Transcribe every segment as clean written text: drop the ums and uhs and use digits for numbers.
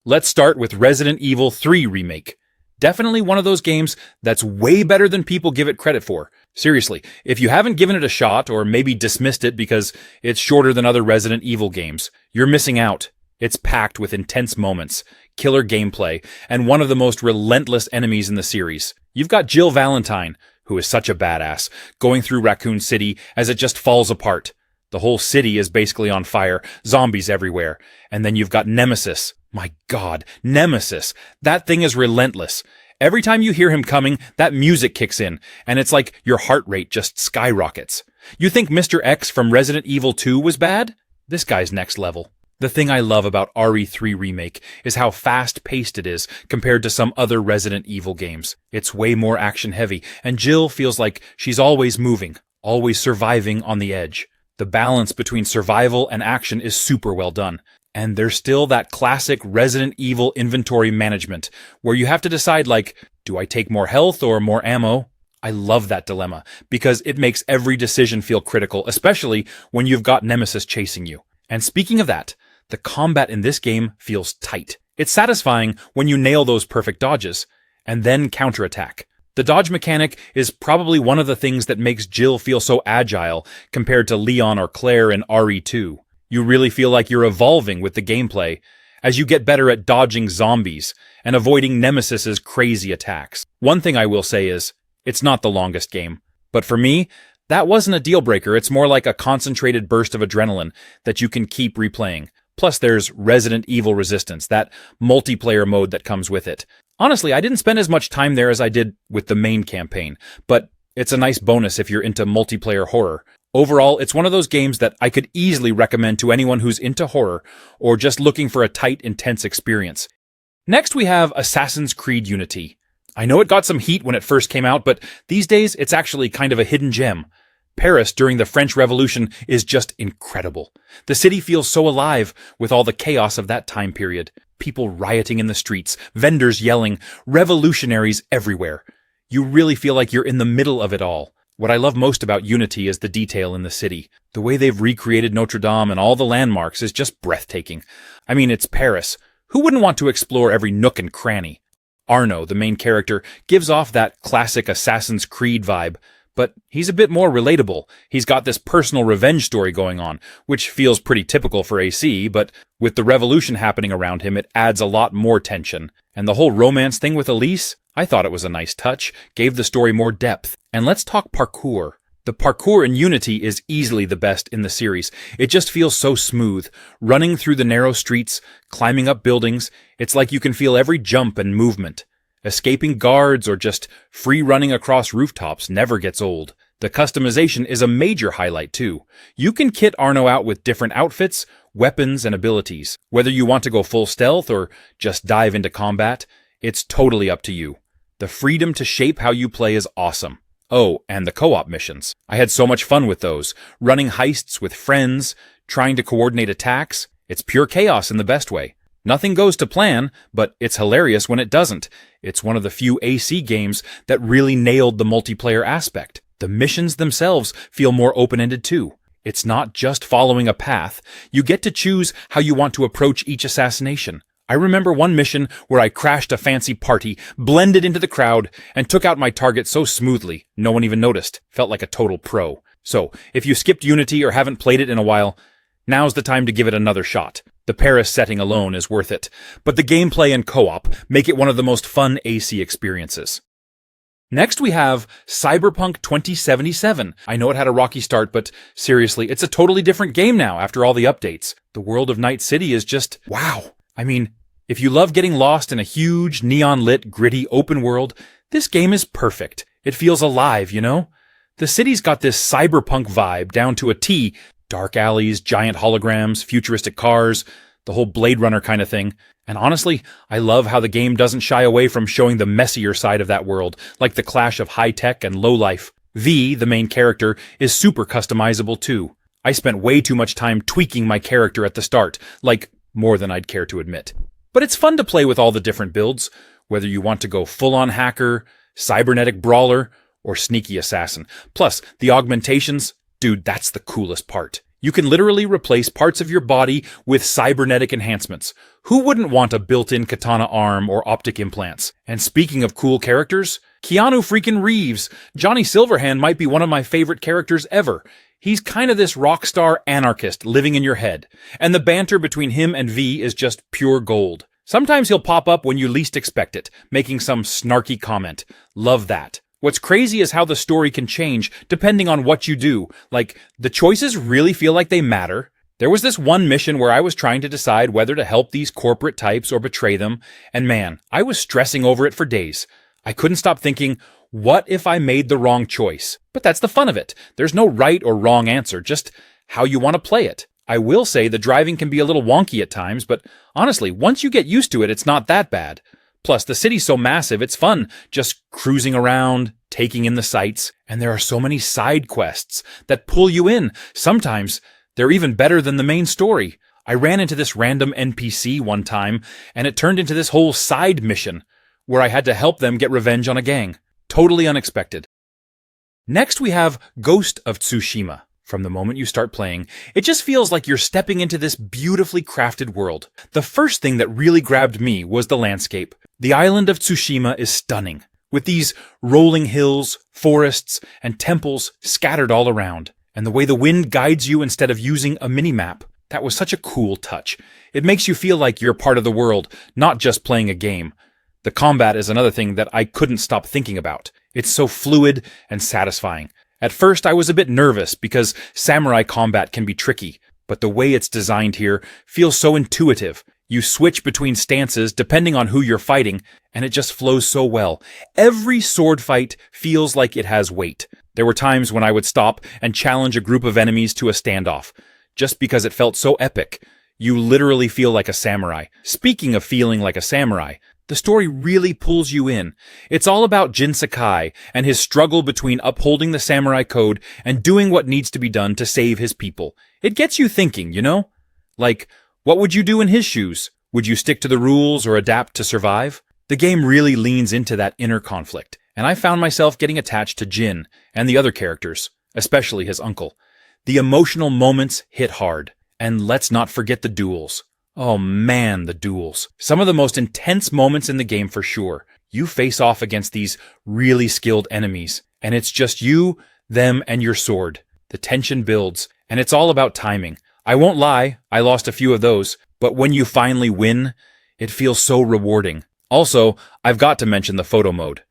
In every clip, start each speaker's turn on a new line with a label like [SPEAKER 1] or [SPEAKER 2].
[SPEAKER 1] Let's start with Resident Evil 3 Remake. Definitely one of those games that's way better than people give it credit for. Seriously, if you haven't given it a shot or maybe dismissed it because it's shorter than other Resident Evil games, you're missing out. It's packed with intense moments, killer gameplay, and one of the most relentless enemies in the series. You've got Jill Valentine, who is such a badass, going through Raccoon City as it just falls apart. The whole city is basically on fire, zombies everywhere. And then you've got Nemesis. My God, Nemesis. That thing is relentless. Every time you hear him coming, that music kicks in, and it's like your heart rate just skyrockets. You think Mr. X from Resident Evil 2 was bad? This guy's next level. The thing I love about RE3 Remake is how fast-paced it is compared to some other Resident Evil games. It's way more action-heavy, and Jill feels like she's always moving, always surviving on the edge. The balance between survival and action is super well done. And there's still that classic Resident Evil inventory management, where you have to decide do I take more health or more ammo? I love that dilemma, because it makes every decision feel critical, especially when you've got Nemesis chasing you. And speaking of that, the combat in this game feels tight. It's satisfying when you nail those perfect dodges, and then counterattack. The dodge mechanic is probably one of the things that makes Jill feel so agile compared to Leon or Claire in RE2. You really feel like you're evolving with the gameplay as you get better at dodging zombies and avoiding Nemesis's crazy attacks. One thing I will say is, it's not the longest game. But for me, that wasn't a deal breaker. It's more like a concentrated burst of adrenaline that you can keep replaying. Plus there's Resident Evil Resistance, that multiplayer mode that comes with it. Honestly, I didn't spend as much time there as I did with the main campaign, but it's a nice bonus if you're into multiplayer horror. Overall, it's one of those games that I could easily recommend to anyone who's into horror or just looking for a tight, intense experience. Next, we have Assassin's Creed Unity. I know it got some heat when it first came out, but these days it's actually kind of a hidden gem. Paris during the French Revolution is just incredible. The city feels so alive with all the chaos of that time period. People rioting in the streets, vendors yelling, revolutionaries everywhere. You really feel like you're in the middle of it all. What I love most about Unity is the detail in the city. The way they've recreated Notre Dame and all the landmarks is just breathtaking. I mean, it's Paris. Who wouldn't want to explore every nook and cranny? Arno, the main character, gives off that classic Assassin's Creed vibe, but he's a bit more relatable. He's got this personal revenge story going on, which feels pretty typical for AC, but with the revolution happening around him, it adds a lot more tension. And the whole romance thing with Elise, I thought it was a nice touch, gave the story more depth. And let's talk parkour. The parkour in Unity is easily the best in the series. It just feels so smooth. Running through the narrow streets, climbing up buildings, it's like you can feel every jump and movement. Escaping guards or just free running across rooftops never gets old. The customization is a major highlight too. You can kit Arno out with different outfits, weapons, and abilities. Whether you want to go full stealth or just dive into combat, it's totally up to you. The freedom to shape how you play is awesome. Oh, and the co-op missions. I had so much fun with those. Running heists with friends, trying to coordinate attacks. It's pure chaos in the best way. Nothing goes to plan, but it's hilarious when it doesn't. It's one of the few AC games that really nailed the multiplayer aspect. The missions themselves feel more open-ended too. It's not just following a path. You get to choose how you want to approach each assassination. I remember one mission where I crashed a fancy party, blended into the crowd, and took out my target so smoothly, no one even noticed. Felt like a total pro. So, if you skipped Unity or haven't played it in a while, now's the time to give it another shot. The Paris setting alone is worth it, but the gameplay and co-op make it one of the most fun AC experiences. Next we have Cyberpunk 2077. I know it had a rocky start, but seriously, it's a totally different game now after all the updates. The world of Night City is just wow. I mean, if you love getting lost in a huge, neon-lit, gritty open world, this game is perfect. It feels alive, you know? The city's got this cyberpunk vibe down to a T. Dark alleys, giant holograms, futuristic cars, the whole Blade Runner kind of thing. And honestly, I love how the game doesn't shy away from showing the messier side of that world, like the clash of high-tech and low-life. V, the main character, is super customizable too. I spent way too much time tweaking my character at the start, like more than I'd care to admit. But it's fun to play with all the different builds, whether you want to go full-on hacker, cybernetic brawler, or sneaky assassin. Plus, the augmentations, dude, that's the coolest part. You can literally replace parts of your body with cybernetic enhancements. Who wouldn't want a built-in katana arm or optic implants? And speaking of cool characters, Keanu freaking Reeves. Johnny Silverhand might be one of my favorite characters ever. He's kind of this rock star anarchist living in your head. And the banter between him and V is just pure gold. Sometimes he'll pop up when you least expect it, making some snarky comment. Love that. What's crazy is how the story can change depending on what you do. Like, the choices really feel like they matter. There was this one mission where I was trying to decide whether to help these corporate types or betray them, and man, I was stressing over it for days. I couldn't stop thinking, what if I made the wrong choice? But that's the fun of it. There's no right or wrong answer, just how you want to play it. I will say the driving can be a little wonky at times, but honestly, once you get used to it, it's not that bad. Plus, the city's so massive, it's fun just cruising around, taking in the sights, and there are so many side quests that pull you in. Sometimes, they're even better than the main story. I ran into this random NPC one time, and it turned into this whole side mission, where I had to help them get revenge on a gang. Totally unexpected. Next, we have Ghost of Tsushima. From the moment you start playing, it just feels like you're stepping into this beautifully crafted world. The first thing that really grabbed me was the landscape. The island of Tsushima is stunning, with these rolling hills, forests, and temples scattered all around. And the way the wind guides you instead of using a mini-map, that was such a cool touch. It makes you feel like you're part of the world, not just playing a game. The combat is another thing that I couldn't stop thinking about. It's so fluid and satisfying. At first, I was a bit nervous because samurai combat can be tricky, but the way it's designed here feels so intuitive. You switch between stances depending on who you're fighting, and it just flows so well. Every sword fight feels like it has weight. There were times when I would stop and challenge a group of enemies to a standoff, just because it felt so epic. You literally feel like a samurai. Speaking of feeling like a samurai, the story really pulls you in. It's all about Jin Sakai and his struggle between upholding the samurai code and doing what needs to be done to save his people. It gets you thinking, you know? Like, what would you do in his shoes? Would you stick to the rules or adapt to survive? The game really leans into that inner conflict, and I found myself getting attached to Jin and the other characters, especially his uncle. The emotional moments hit hard, and let's not forget the duels. Oh man, the duels. Some of the most intense moments in the game for sure. You face off against these really skilled enemies, and it's just you, them, and your sword. The tension builds, and it's all about timing. I won't lie, I lost a few of those, but when you finally win, it feels so rewarding. Also, I've got to mention the photo mode.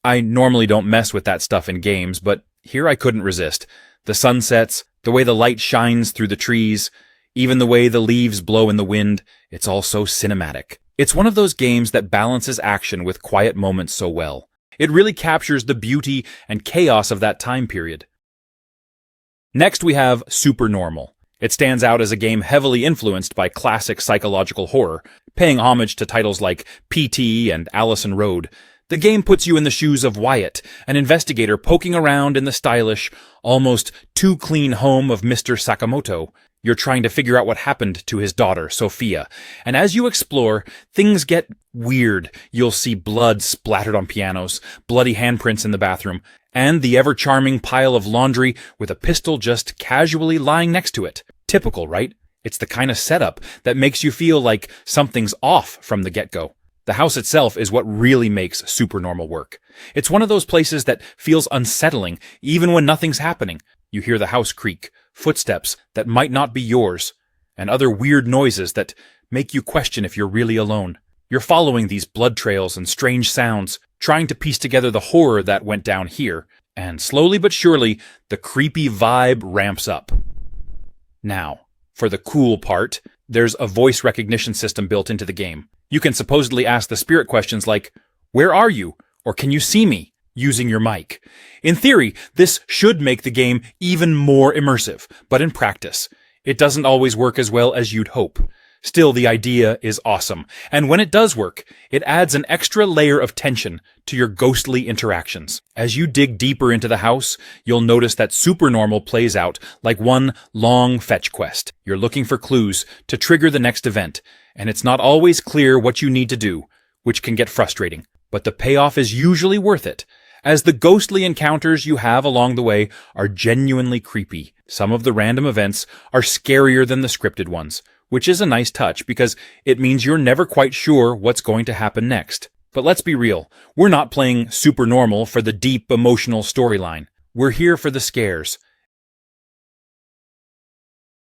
[SPEAKER 1] I normally don't mess with that stuff in games, but here I couldn't resist. The sunsets, the way the light shines through the trees, even the way the leaves blow in the wind, it's all so cinematic. It's one of those games that balances action with quiet moments so well. It really captures the beauty and chaos of that time period. Next we have Supernormal. It stands out as a game heavily influenced by classic psychological horror, paying homage to titles like PT and Allison Road. The game puts you in the shoes of Wyatt, an investigator poking around in the stylish, almost too clean home of Mr. Sakamoto. You're trying to figure out what happened to his daughter, Sophia, and as you explore, things get weird. You'll see blood splattered on pianos, bloody handprints in the bathroom, and the ever-charming pile of laundry with a pistol just casually lying next to it. Typical, right? It's the kind of setup that makes you feel like something's off from the get-go. The house itself is what really makes Supernormal work. It's one of those places that feels unsettling even when nothing's happening. You hear the house creak, footsteps that might not be yours, and other weird noises that make you question if you're really alone. You're following these blood trails and strange sounds, trying to piece together the horror that went down here, and slowly but surely, the creepy vibe ramps up. Now, for the cool part, there's a voice recognition system built into the game. You can supposedly ask the spirit questions like, "Where are you?" or "Can you see me?" using your mic. In theory, this should make the game even more immersive, but in practice, it doesn't always work as well as you'd hope. Still, the idea is awesome, and when it does work, it adds an extra layer of tension to your ghostly interactions. As you dig deeper into the house, you'll notice that Supernormal plays out like one long fetch quest. You're looking for clues to trigger the next event, and it's not always clear what you need to do, which can get frustrating. But the payoff is usually worth it. as the ghostly encounters you have along the way are genuinely creepy. Some of the random events are scarier than the scripted ones, which is a nice touch because it means you're never quite sure what's going to happen next. But let's be real, we're not playing Supernormal for the deep emotional storyline. We're here for the scares.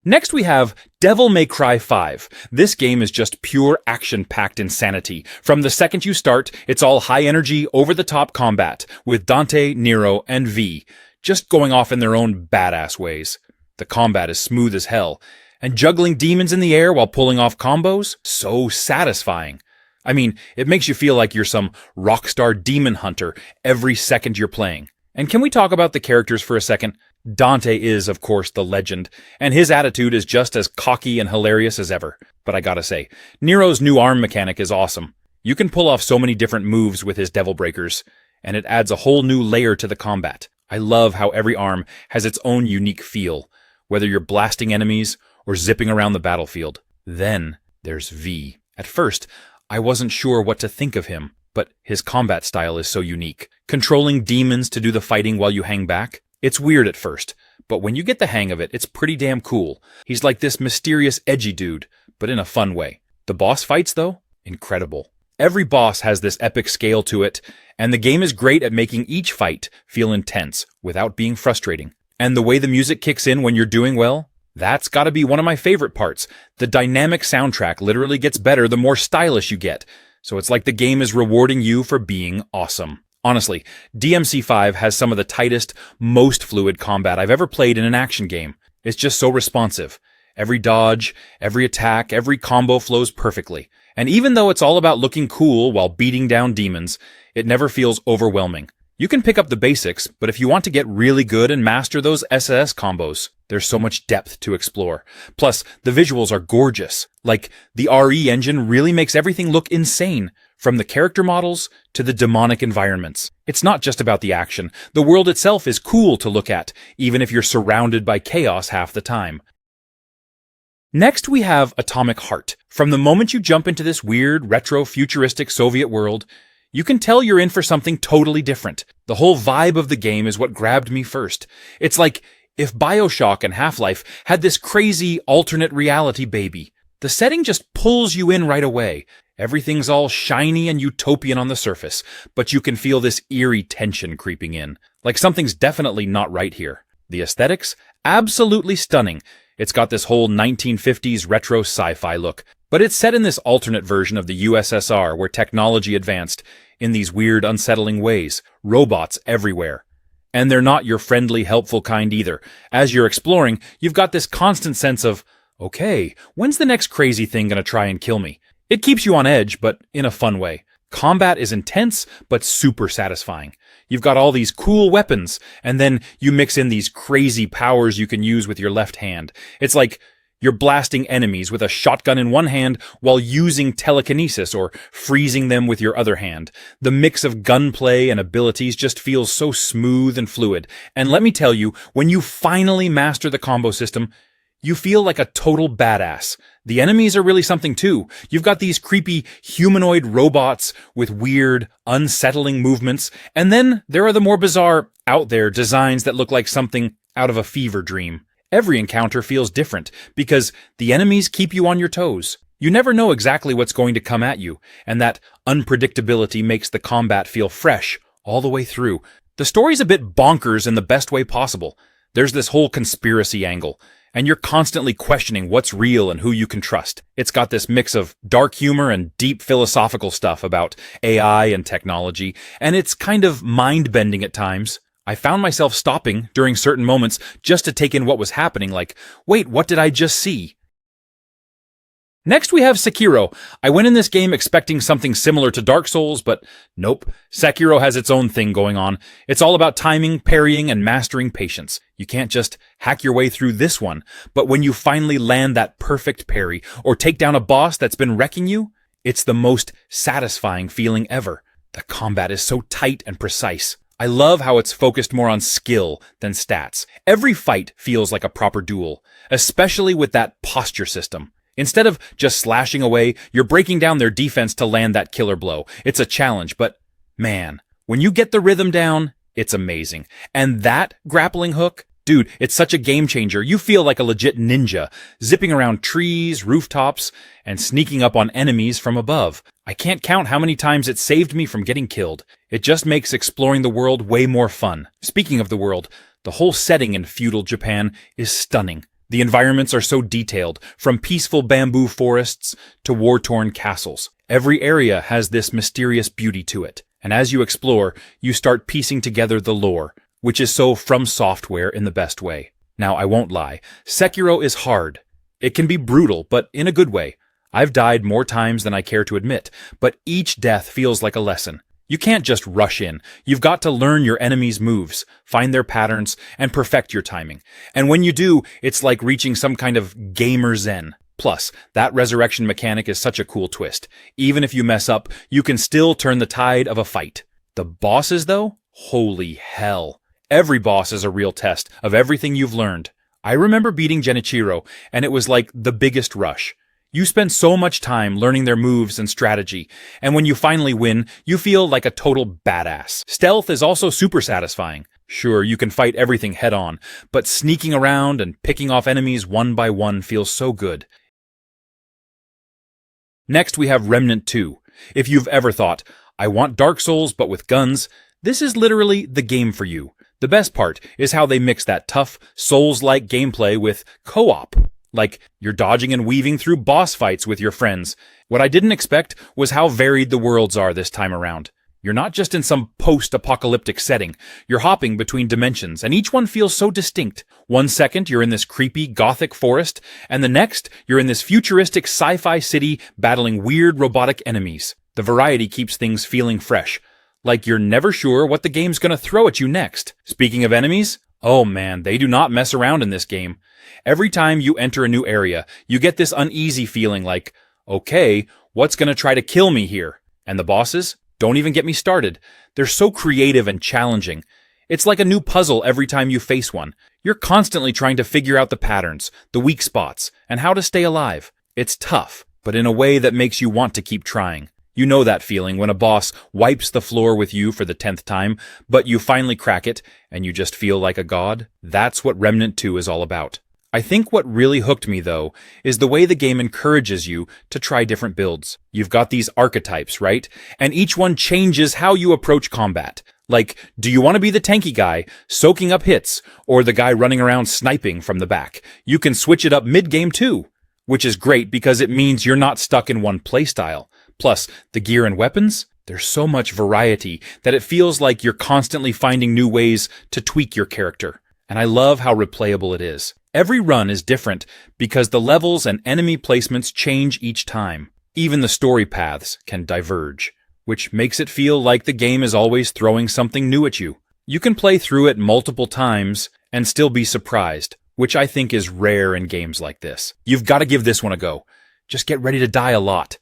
[SPEAKER 1] Next we have Devil May Cry 5. This game is just pure action-packed insanity. From the second you start, it's all high-energy, over-the-top combat, with Dante, Nero, and V, just going off in their own badass ways. The combat is smooth as hell, and juggling demons in the air while pulling off combos? So satisfying. I mean, it makes you feel like you're some rockstar demon hunter every second you're playing. And can we talk about the characters for a second? Dante is, of course, the legend, and his attitude is just as cocky and hilarious as ever. But I gotta say, Nero's new arm mechanic is awesome. You can pull off so many different moves with his Devil Breakers, and it adds a whole new layer to the combat. I love how every arm has its own unique feel, whether you're blasting enemies or zipping around the battlefield. Then there's V. At first, I wasn't sure what to think of him, but his combat style is so unique. Controlling demons to do the fighting while you hang back? It's weird at first, but when you get the hang of it, it's pretty damn cool. He's like this mysterious, edgy dude, but in a fun way. The boss fights, though? Incredible. Every boss has this epic scale to it, and the game is great at making each fight feel intense without being frustrating. And the way the music kicks in when you're doing well? That's gotta be one of my favorite parts. The dynamic soundtrack literally gets better the more stylish you get, so it's like the game is rewarding you for being awesome. Honestly, DMC5 has some of the tightest, most fluid combat I've ever played in an action game. It's just so responsive. Every dodge, every attack, every combo flows perfectly. And even though it's all about looking cool while beating down demons, it never feels overwhelming. You can pick up the basics, but if you want to get really good and master those SS combos, there's so much depth to explore. Plus, the visuals are gorgeous. Like, the RE engine really makes everything look insane, from the character models to the demonic environments. It's not just about the action. The world itself is cool to look at, even if you're surrounded by chaos half the time. Next, we have Atomic Heart. From the moment you jump into this weird, retro-futuristic Soviet world, you can tell you're in for something totally different. The whole vibe of the game is what grabbed me first. It's like if BioShock and Half-Life had this crazy alternate reality baby. The setting just pulls you in right away. Everything's all shiny and utopian on the surface, but you can feel this eerie tension creeping in. Like something's definitely not right here. The aesthetics? Absolutely stunning. It's got this whole 1950s retro sci-fi look, but it's set in this alternate version of the USSR where technology advanced in these weird, unsettling ways. Robots everywhere. And they're not your friendly, helpful kind either. As you're exploring, you've got this constant sense of, okay, when's the next crazy thing gonna try and kill me? It keeps you on edge, but in a fun way. Combat is intense, but super satisfying. You've got all these cool weapons, and then you mix in these crazy powers you can use with your left hand. It's like you're blasting enemies with a shotgun in one hand while using telekinesis or freezing them with your other hand. The mix of gunplay and abilities just feels so smooth and fluid. And let me tell you, when you finally master the combo system, you feel like a total badass. The enemies are really something too. You've got these creepy humanoid robots with weird, unsettling movements, and then there are the more bizarre, out there designs that look like something out of a fever dream. Every encounter feels different because the enemies keep you on your toes. You never know exactly what's going to come at you, and that unpredictability makes the combat feel fresh all the way through. The story's a bit bonkers in the best way possible. There's this whole conspiracy angle, and you're constantly questioning what's real and who you can trust. It's got this mix of dark humor and deep philosophical stuff about AI and technology, and it's kind of mind-bending at times. I found myself stopping during certain moments just to take in what was happening, like, wait, what did I just see? Next we have Sekiro. I went in this game expecting something similar to Dark Souls, but nope. Sekiro has its own thing going on. It's all about timing, parrying, and mastering patience. You can't just hack your way through this one, but when you finally land that perfect parry, or take down a boss that's been wrecking you, it's the most satisfying feeling ever. The combat is so tight and precise. I love how it's focused more on skill than stats. Every fight feels like a proper duel, especially with that posture system. Instead of just slashing away, you're breaking down their defense to land that killer blow. It's a challenge, but man, When you get the rhythm down, it's amazing. And that grappling hook, dude, it's such a game changer. You feel like a legit ninja, zipping around trees, rooftops, and sneaking up on enemies from above. I can't count how many times it saved me from getting killed. It just makes exploring the world way more fun. Speaking of the world, the whole setting in feudal Japan is stunning. The environments are so detailed, from peaceful bamboo forests to war-torn castles. Every area has this mysterious beauty to it. And as you explore, you start piecing together the lore, which is so From Software in the best way. Now, I won't lie. Sekiro is hard. It can be brutal, but in a good way. I've died more times than I care to admit, but each death feels like a lesson. You can't just rush in. You've got to learn your enemies' moves, find their patterns, and perfect your timing. And when you do, it's like reaching some kind of gamer zen. Plus, that resurrection mechanic is such a cool twist. Even if you mess up, you can still turn the tide of a fight. The bosses, though? Holy hell. Every boss is a real test of everything you've learned. I remember beating Genichiro, and it was like the biggest rush. You spend so much time learning their moves and strategy, and when you finally win, you feel like a total badass. Stealth is also super satisfying. Sure, you can fight everything head-on, but sneaking around and picking off enemies one by one feels so good. Next, we have Remnant 2. If you've ever thought, I want Dark Souls but with guns, this is literally the game for you. The best part is how they mix that tough, Souls-like gameplay with co-op. Like, you're dodging and weaving through boss fights with your friends. What I didn't expect was how varied the worlds are this time around. You're not just in some post-apocalyptic setting. You're hopping between dimensions, and each one feels so distinct. One second, you're in this creepy, gothic forest, and the next, you're in this futuristic sci-fi city battling weird robotic enemies. The variety keeps things feeling fresh. Like you're never sure what the game's gonna throw at you next. Speaking of enemies, oh man, they do not mess around in this game. Every time you enter a new area, you get this uneasy feeling like, okay, what's gonna try to kill me here? And the bosses? Don't even get me started. They're so creative and challenging. It's like a new puzzle every time you face one. You're constantly trying to figure out the patterns, the weak spots, and how to stay alive. It's tough, but in a way that makes you want to keep trying. You know that feeling when a boss wipes the floor with you for the 10th time, but you finally crack it, and you just feel like a god? That's what Remnant 2 is all about. I think what really hooked me, though, is the way the game encourages you to try different builds. You've got these archetypes, right? And each one changes how you approach combat. Like, do you want to be the tanky guy, soaking up hits, or the guy running around sniping from the back? You can switch it up mid-game too, which is great because it means you're not stuck in one playstyle. Plus, the gear and weapons? There's so much variety that it feels like you're constantly finding new ways to tweak your character. And I love how replayable it is. Every run is different because the levels and enemy placements change each time. Even the story paths can diverge, which makes it feel like the game is always throwing something new at you. You can play through it multiple times and still be surprised, which I think is rare in games like this. You've got to give this one a go. Just get ready to die a lot.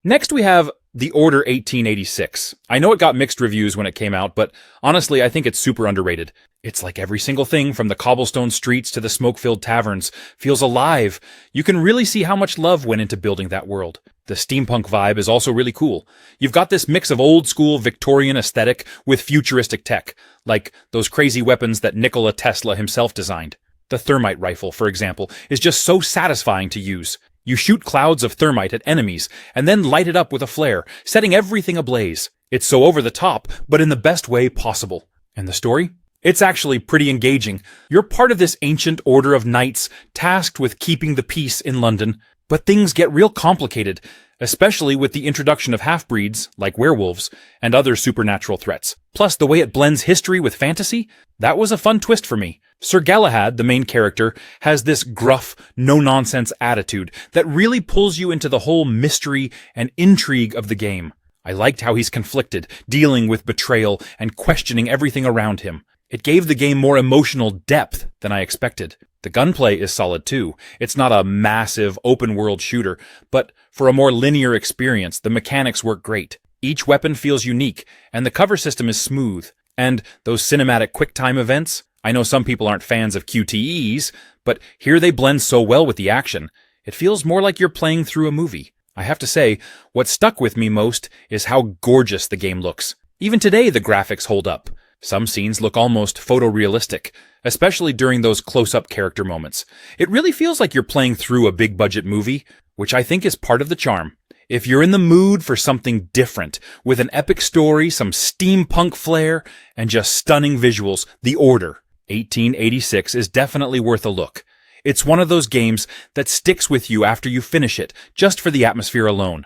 [SPEAKER 1] Next we have The Order 1886. I know it got mixed reviews when it came out, but honestly I think it's super underrated. It's like every single thing from the cobblestone streets to the smoke-filled taverns feels alive. You can really see how much love went into building that world. The steampunk vibe is also really cool. You've got this mix of old-school Victorian aesthetic with futuristic tech, like those crazy weapons that Nikola Tesla himself designed. The thermite rifle, for example, is just so satisfying to use. You shoot clouds of thermite at enemies, and then light it up with a flare, setting everything ablaze. It's so over the top, but in the best way possible. And the story? It's actually pretty engaging. You're part of this ancient order of knights tasked with keeping the peace in London, but things get real complicated, especially with the introduction of half-breeds, like werewolves, and other supernatural threats. Plus, the way it blends history with fantasy? That was a fun twist for me. Sir Galahad, the main character, has this gruff, no-nonsense attitude that really pulls you into the whole mystery and intrigue of the game. I liked how he's conflicted, dealing with betrayal and questioning everything around him. It gave the game more emotional depth than I expected. The gunplay is solid too. It's not a massive open-world shooter, but for a more linear experience, the mechanics work great. Each weapon feels unique, and the cover system is smooth. And those cinematic QuickTime events? I know some people aren't fans of QTEs, but here they blend so well with the action. It feels more like you're playing through a movie. I have to say, what stuck with me most is how gorgeous the game looks. Even today, the graphics hold up. Some scenes look almost photorealistic, especially during those close-up character moments. It really feels like you're playing through a big-budget movie, which I think is part of the charm. If you're in the mood for something different, with an epic story, some steampunk flair, and just stunning visuals, The Order 1886 is definitely worth a look. It's one of those games that sticks with you after you finish it, just for the atmosphere alone.